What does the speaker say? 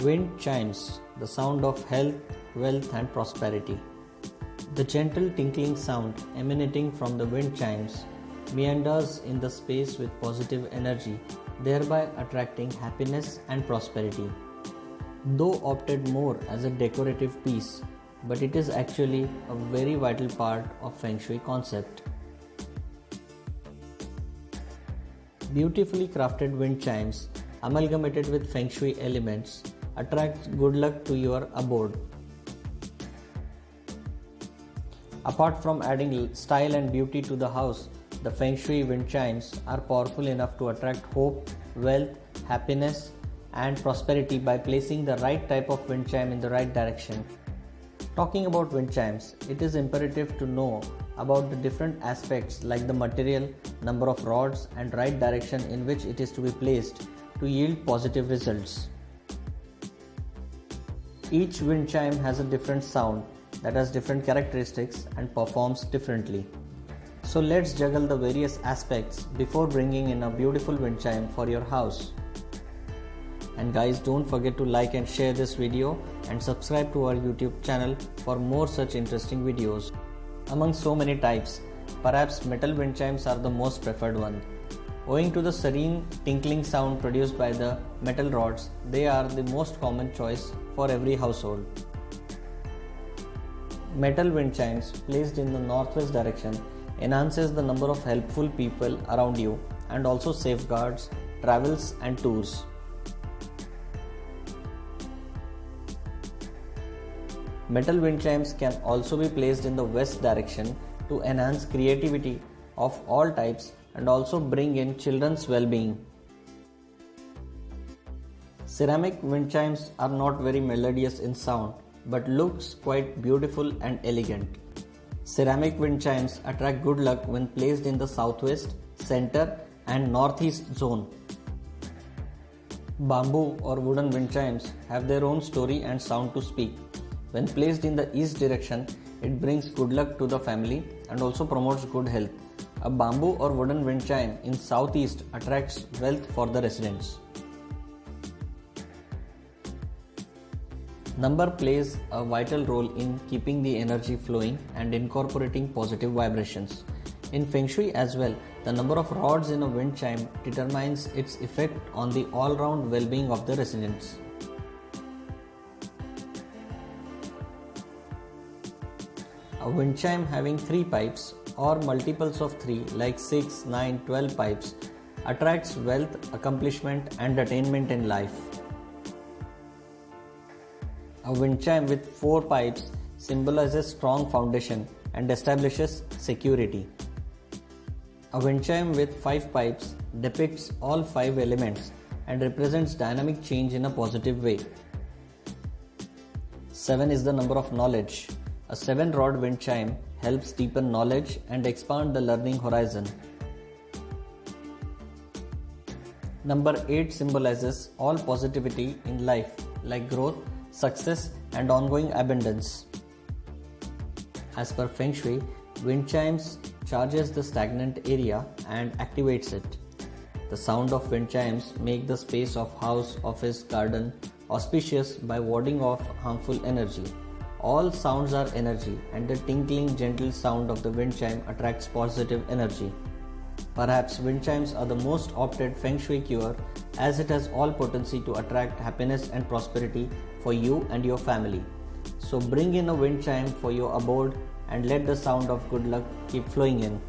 Wind chimes, the sound of health, wealth, and prosperity. The gentle tinkling sound emanating from the wind chimes meanders in the space with positive energy, thereby attracting happiness and prosperity. Though opted more as a decorative piece, but it is actually a very vital part of Feng Shui concept. Beautifully crafted wind chimes, amalgamated with Feng Shui elements, attract good luck to your abode. Apart from adding style and beauty to the house, the Feng Shui wind chimes are powerful enough to attract hope, wealth, happiness, and prosperity by placing the right type of wind chime in the right direction. Talking about wind chimes, it is imperative to know about the different aspects like the material, number of rods, and right direction in which it is to be placed to yield positive results. Each wind chime has a different sound that has different characteristics and performs differently. So let's juggle the various aspects before bringing in a beautiful wind chime for your house. And guys, don't forget to like and share this video and subscribe to our YouTube channel for more such interesting videos. Among so many types, perhaps metal wind chimes are the most preferred one. Owing to the serene tinkling sound produced by the metal rods, they are the most common choice for every household. Metal wind chimes placed in the northwest direction enhances the number of helpful people around you and also safeguards travels and tours. Metal wind chimes can also be placed in the west direction to enhance creativity of all types and also bring in children's well-being. Ceramic wind chimes are not very melodious in sound but looks quite beautiful and elegant. Ceramic wind chimes attract good luck when placed in the southwest, center, and northeast zone. Bamboo or wooden wind chimes have their own story and sound to speak. When placed in the east direction, it brings good luck to the family and also promotes good health. A bamboo or wooden wind chime in southeast attracts wealth for the residents. Number plays a vital role in keeping the energy flowing and incorporating positive vibrations. In Feng Shui as well, the number of rods in a wind chime determines its effect on the all-round well-being of the residents. A wind chime having 3 pipes or multiples of 3 like 6, 9, 12 pipes attracts wealth, accomplishment and attainment in life. A wind chime with 4 pipes symbolizes strong foundation and establishes security. A wind chime with 5 pipes depicts all 5 elements and represents dynamic change in a positive way. 7 is the number of knowledge. A 7-rod wind chime helps deepen knowledge and expand the learning horizon. Number 8 symbolizes all positivity in life like growth, success and ongoing abundance. As per Feng Shui, wind chimes charges the stagnant area and activates it. The sound of wind chimes make the space of house, office, garden auspicious by warding off harmful energy. All sounds are energy and the tinkling gentle sound of the wind chime attracts positive energy. Perhaps wind chimes are the most opted Feng Shui cure as it has all potency to attract happiness and prosperity for you and your family. So bring in a wind chime for your abode and let the sound of good luck keep flowing in.